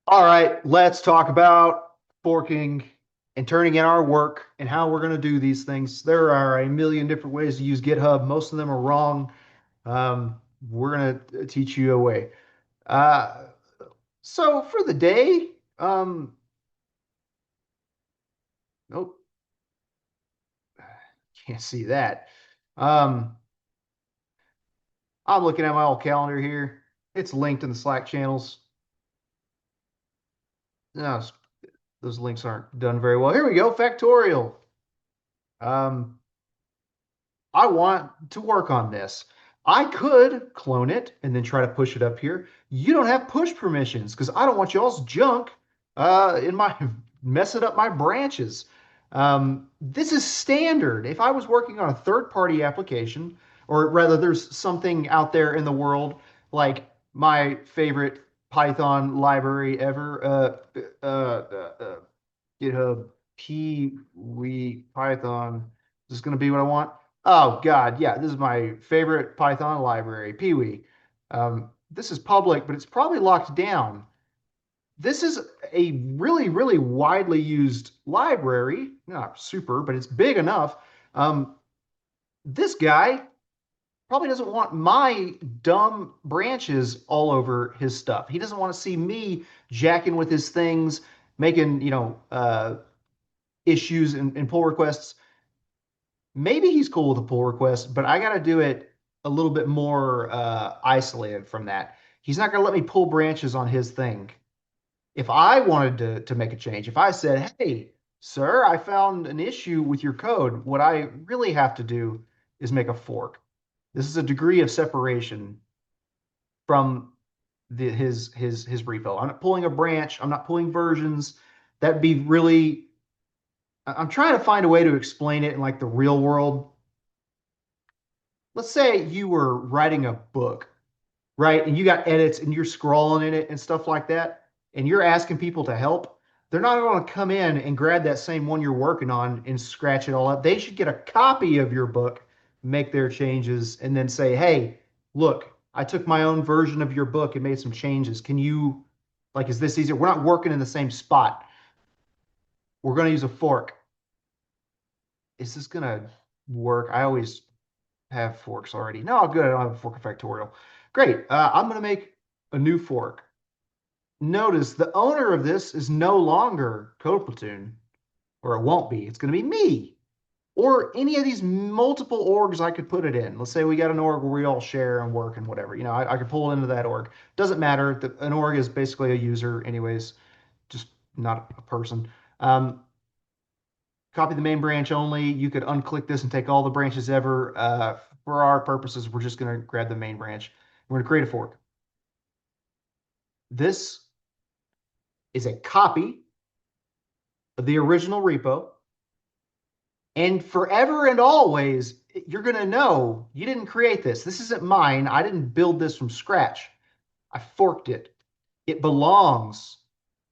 All right, let's talk about forking and turning in our work and how we're going to do these things. There are a million different ways to use GitHub. Most of them are wrong. We're going to teach you a way. Uh, so for the day, nope, can't see that. Um, I'm looking at my old calendar here. It's linked in the Slack channels. No, those links aren't done very well. Here we go, factorial. Um, I want to work on this. I could clone it and then try to push it up here. You don't have push permissions because I don't want y'all's junk in my messing up my branches. This is standard. If I was working on a third-party application, or rather, there's something out there in the world like my favorite Python library ever, GitHub Pee-wee Python. Is this going to be what I want? Oh God, yeah, this is my favorite Python library, Pee-wee. This is public, but it's probably locked down. This is a really, really widely used library. Not super, but it's big enough. Um, this guy probably doesn't want my dumb branches all over his stuff. He doesn't want to see me jacking with his things, making, issues and pull requests. Maybe he's cool with a pull request, but I got to do it a little bit more isolated from that. He's not going to let me pull branches on his thing. If I wanted to make a change, if I said, "Hey, sir, I found an issue with your code," what I really have to do is make a fork. This is a degree of separation from his repo. I'm not pulling a branch. I'm not pulling versions. That'd be really. I'm trying to find a way to explain it in like the real world. Let's say you were writing a book, right? And you got edits and you're scrawling in it and stuff like that, and you're asking people to help. They're not going to come in and grab that same one you're working on and scratch it all up. They should get a copy of your book, make their changes, and then say, "Hey, look, I took my own version of your book and made some changes. Can you, like, is this easier? We're not working in the same spot. We're going to use a fork. Is this going to work?" I always have forks already. No, good. I don't have a fork factorial. Great. I'm going to make a new fork. Notice the owner of this is no longer Code Platoon, or it won't be. It's going to be me or any of these multiple orgs I could put it in. Let's say we got an org where we all share and work and whatever. I could pull it into that org. Doesn't matter. An org is basically a user, anyways, just not a person. Um, Copy the main branch only. You could unclick this and take all the branches ever. For our purposes, we're just going to grab the main branch. We're going to create a fork. This is a copy of the original repo. And forever and always, you're going to know you didn't create this. This isn't mine. I didn't build this from scratch. I forked it. It belongs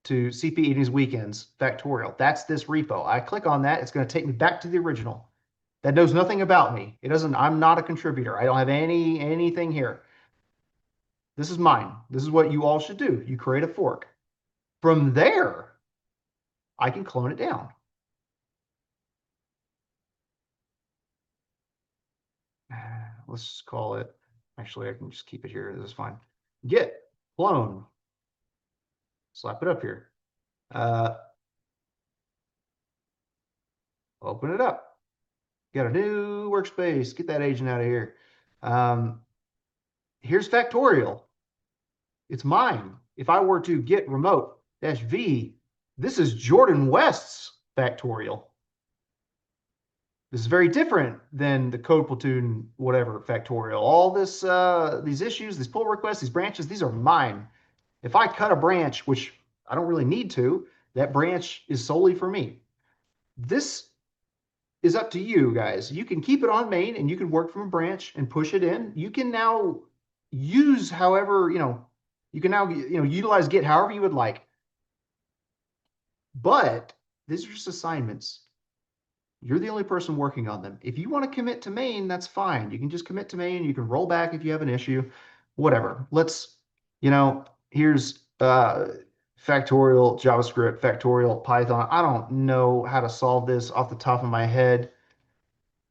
to CP Eating's Weekends Factorial. That's this repo. I click on that. It's going to take me back to the original. That knows nothing about me. It doesn't, I'm not a contributor. I don't have anything here. This is mine. This is what you all should do. You create a fork. From there, I can clone it down. Let's just call it, actually, I can just keep it here. This is fine. Git clone. Slap it up here. Uh, Open it up. Got a new workspace. Get that agent out of here. Um, Here's factorial. It's mine. If I were to git remote dash v, this is Jordan West's factorial. This is very different than the code platoon whatever factorial. All this these issues, these pull requests, these branches, these are mine. If I cut a branch, which I don't really need to, that branch is solely for me. This is up to you guys. You can keep it on main and you can work from a branch and push it in. You can now use however, you can now, utilize Git however you would like. But these are just assignments. You're the only person working on them. If you want to commit to main, that's fine. You can just commit to main. You can roll back if you have an issue, whatever. Here's factorial JavaScript, factorial Python. I don't know how to solve this off the top of my head.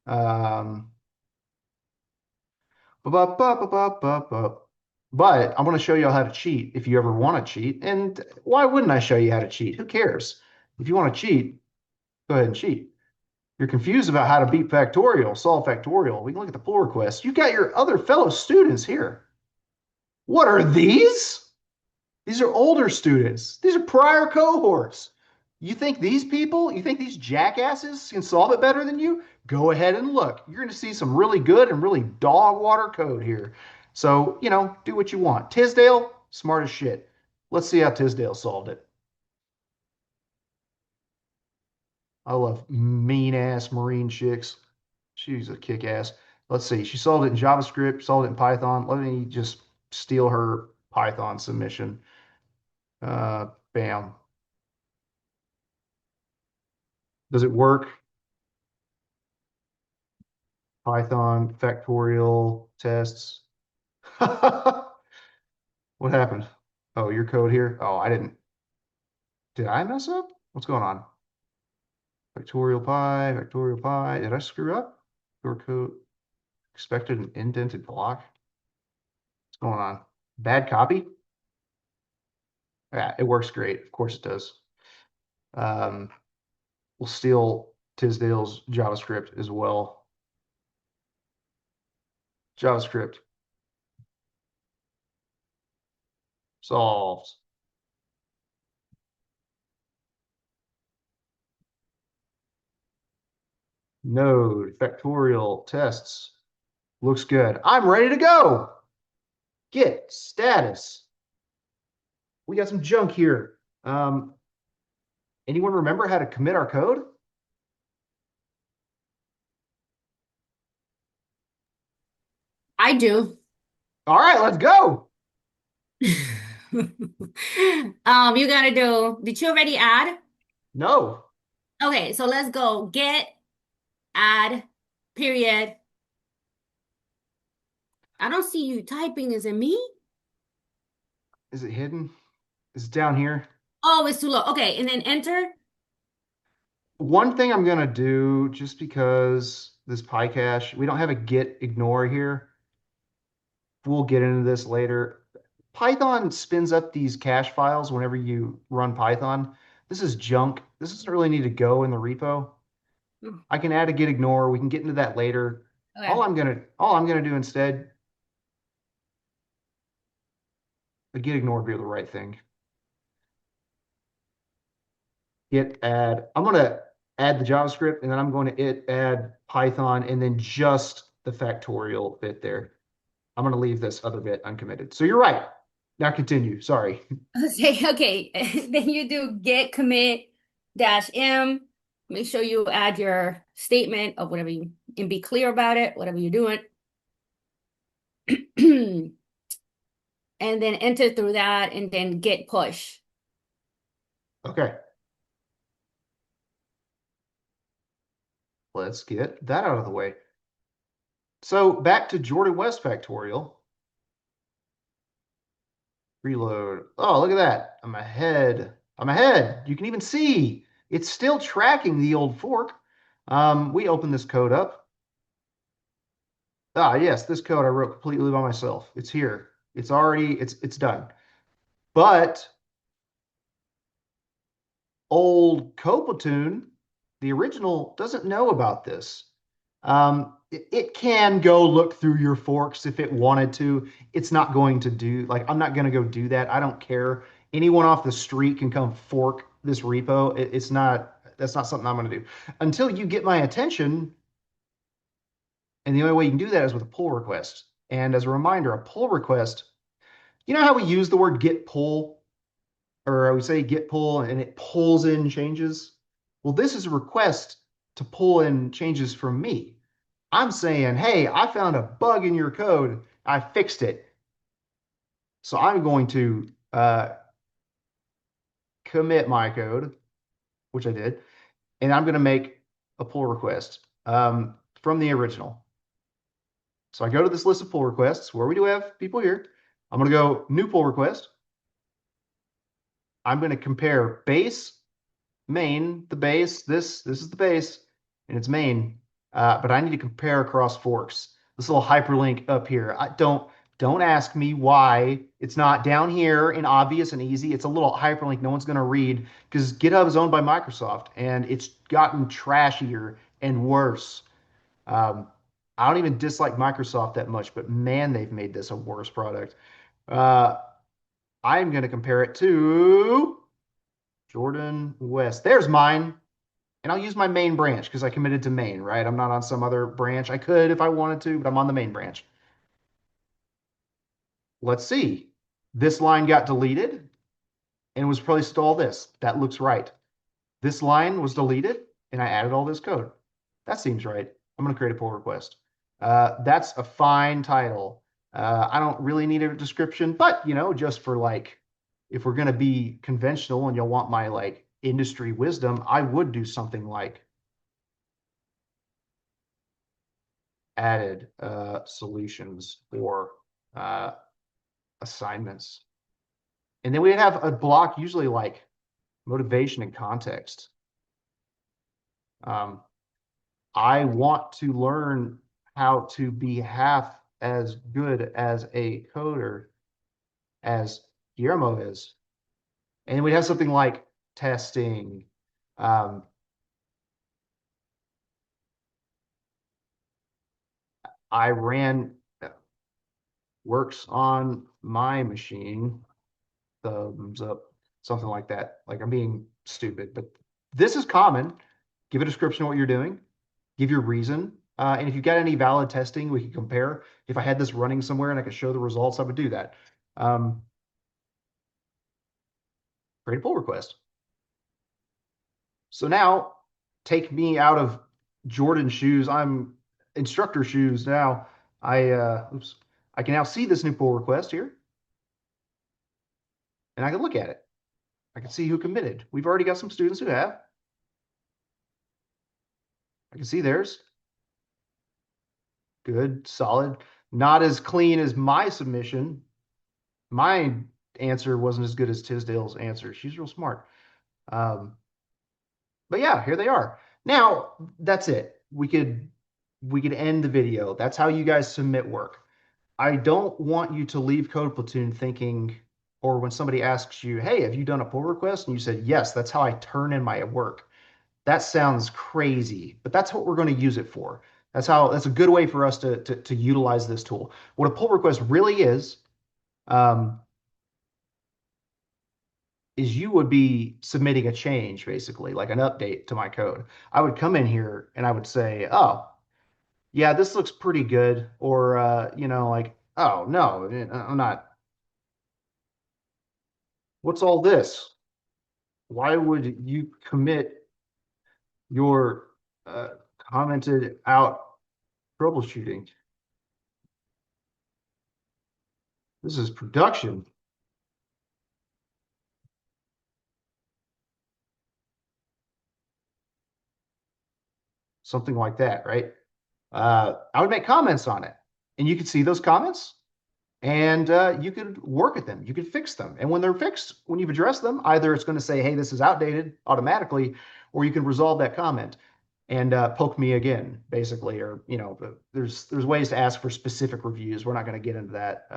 Um, but I'm going to show you how to cheat if you ever want to cheat. And why wouldn't I show you how to cheat? Who cares? If you want to cheat, go ahead and cheat. You're confused about how to beat factorial, solve factorial. We can look at the pull request. You've got your other fellow students here. What are these? These are older students. These are prior cohorts. You think these jackasses can solve it better than you? Go ahead and look. You're going to see some really good and really dog water code here. So, do what you want. Tisdale, smart as shit. Let's see how Tisdale solved it. I love mean ass Marine chicks. She's a kick ass. Let's see. She solved it in JavaScript, solved it in Python. Let me just steal her Python submission. Bam. Does it work? Python factorial tests. What happened? Oh, your code here? Oh, I didn't. Did I mess up? What's going on? Factorial pi, factorial pi. Did I screw up? Your code expected an indented block. What's going on? Bad copy? Yeah, it works great. Of course it does. Um, we'll steal Tisdale's JavaScript as well. JavaScript solved. Node factorial tests. Looks good. I'm ready to go. Get status. We got some junk here. Anyone remember how to commit our code? I do. All right, let's go. You gotta do, did you already add? No, Okay, so let's go. Get, add, period. I don't see you typing. Is it me? is it hidden? Is it down here? Oh, it's too low. Okay, and then enter. One thing I'm gonna do, just because this PyCache, we don't have a get ignore here. We'll get into this later. Python spins up these cache files whenever you run Python. This is junk. This doesn't really need to go in the repo. Mm, I can add a get ignore. We can get into that later. okay. All I'm gonna do instead, the get ignore would be the right thing. Git add. I'm going to add the JavaScript and then I'm going to add Python and then just the factorial bit there. I'm going to leave this other bit uncommitted. So you're right. Now continue. Sorry. Say, okay. Then you do get commit dash m. Make sure you add your statement of whatever you, and be clear about it, whatever you're doing. And then enter through that and then get push. Okay. Let's get that out of the way. So back to Jordan West factorial. Reload. Oh, look at that. I'm ahead. I'm ahead. You can even see it's still tracking the old fork. We open this code up. Ah, yes, this code I wrote completely by myself. It's here. It's done. But old Platoon, the original, doesn't know about this. It can go look through your forks if it wanted to. It's not going to do, like, I'm not going to go do that. I don't care. Anyone off the street can come fork this repo. That's not something I'm going to do. Until you get my attention, and the only way you can do that is with a pull request. And as a reminder, a pull request, you know how we use the word get pull? Or we say get pull and it pulls in changes. Well, this is a request to pull in changes from me. I'm saying, hey, I found a bug in your code. I fixed it. So I'm going to commit my code, which I did, and I'm going to make a pull request from the original. So I go to this list of pull requests where we do have people here. I'm going to go new pull request. I'm going to compare base, main, the base. This is the base, and it's main. But I need to compare across forks. This little hyperlink up here. Don't ask me why it's not down here and obvious and easy. It's a little hyperlink no one's going to read because GitHub is owned by Microsoft and it's gotten trashier and worse. Um, I don't even dislike Microsoft that much, but man, they've made this a worse product. Uh, I'm going to compare it to Jordan West. There's mine. And I'll use my main branch because I committed to main, right? I'm not on some other branch. I could if I wanted to, but I'm on the main branch. Let's see. This line got deleted and was placed all this. That looks right. This line was deleted and I added all this code. That seems right. I'm going to create a pull request. That's a fine title. I don't really need a description, but just for like, if we're going to be conventional and you'll want my like industry wisdom, I would do something like added solutions for uh, assignments. And then we'd have a block, usually like motivation and context. Um, I want to learn how to be half as good as a coder as Guillermo is. And we'd have something like testing. Um, I ran works on my machine, thumbs up, something like that. Like I'm being stupid, but this is common. Give a description of what you're doing, give your reason. And if you've got any valid testing, we can compare. If I had this running somewhere and I could show the results, I would do that. Um, Create a pull request. So now take me out of Jordan shoes. I'm instructor shoes now. Oops. I can now see this new pull request here and I can look at it. I can see who committed. We've already got some students who have. I can see theirs. Good, solid. Not as clean as my submission. My answer wasn't as good as Tisdale's answer. She's real smart. Um, but yeah, here they are. Now that's it. We could end the video. That's how you guys submit work. I don't want you to leave Code Platoon thinking, or when somebody asks you, "Hey, have you done a pull request?" and you said, "Yes, that's how I turn in my work." That sounds crazy, but that's what we're going to use it for. That's a good way for us to utilize this tool. What a pull request really um, is you would be submitting a change, basically, like an update to my code. I would come in here and I would say, "Oh, yeah, this looks pretty good," or like, "Oh no, I'm not. What's all this? Why would you commit your commented out troubleshooting? This is production." Something like that, right? I would make comments on it, and you could see those comments, and you could work at them. You could fix them, and when they're fixed, when you've addressed them, either it's going to say, "Hey, this is outdated" automatically, or you can resolve that comment and poke me again, basically. Or there's ways to ask for specific reviews. We're not going to get into that.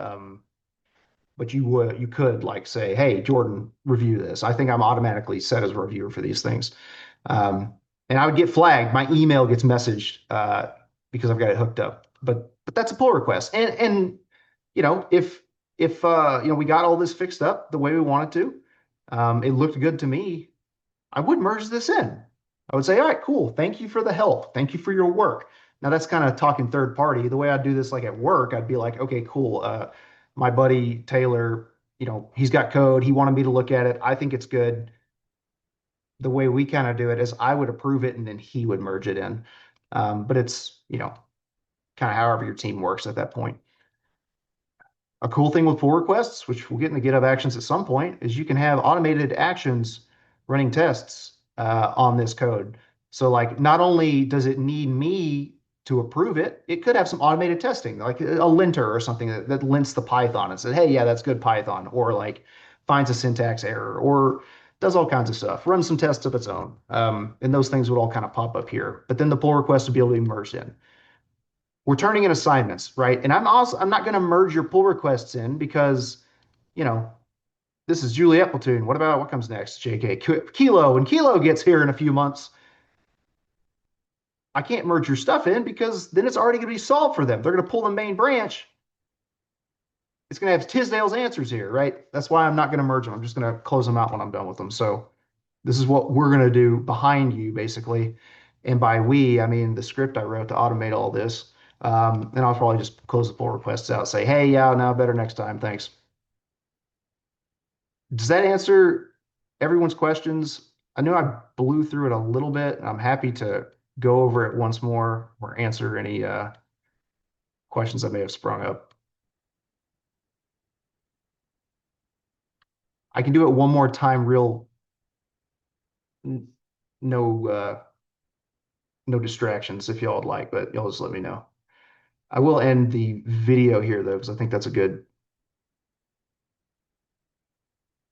But you could like say, "Hey, Jordan, review this." I think I'm automatically set as a reviewer for these things. Um, and I would get flagged. My email gets messaged because I've got it hooked up. But that's a pull request. And if we got all this fixed up the way we wanted to, it looked good to me, I would merge this in. I would say, "All right, cool. Thank you for the help. Thank you for your work." Now that's kind of talking third party. The way I'd do this like at work, I'd be like, "Okay, cool. My buddy Taylor, he's got code. He wanted me to look at it. I think it's good." The way we kind of do it is I would approve it and then he would merge it in. But it's, kind of however your team works at that point. A cool thing with pull requests, which we'll get into GitHub Actions at some point, is you can have automated actions running tests on this code. So like not only does it need me to approve it, it could have some automated testing, like a linter or something that lints the Python and says, "Hey, yeah, that's good Python." Or like finds a syntax error or does all kinds of stuff, runs some tests of its own. And those things would all kind of pop up here. But then the pull request would be able to be merged in. We're turning in assignments, right? And I'm not going to merge your pull requests in because, you know, this is Juliett Platoon. What comes next? JK Kilo. When Kilo gets here in a few months, I can't merge your stuff in because then it's already going to be solved for them. They're going to pull the main branch. It's going to have Tisdale's answers here, right? That's why I'm not going to merge them. I'm just going to close them out when I'm done with them. So this is what we're going to do behind you, basically. And by we, I mean the script I wrote to automate all this. And I'll probably just close the pull requests out, say, hey, yeah, now better next time. Thanks. Does that answer everyone's questions? I know I blew through it a little bit. I'm happy to go over it once more or answer any questions that may have sprung up. I can do it one more time, real no no distractions if y'all would like, but y'all just let me know. I will end the video here though, because I think that's a good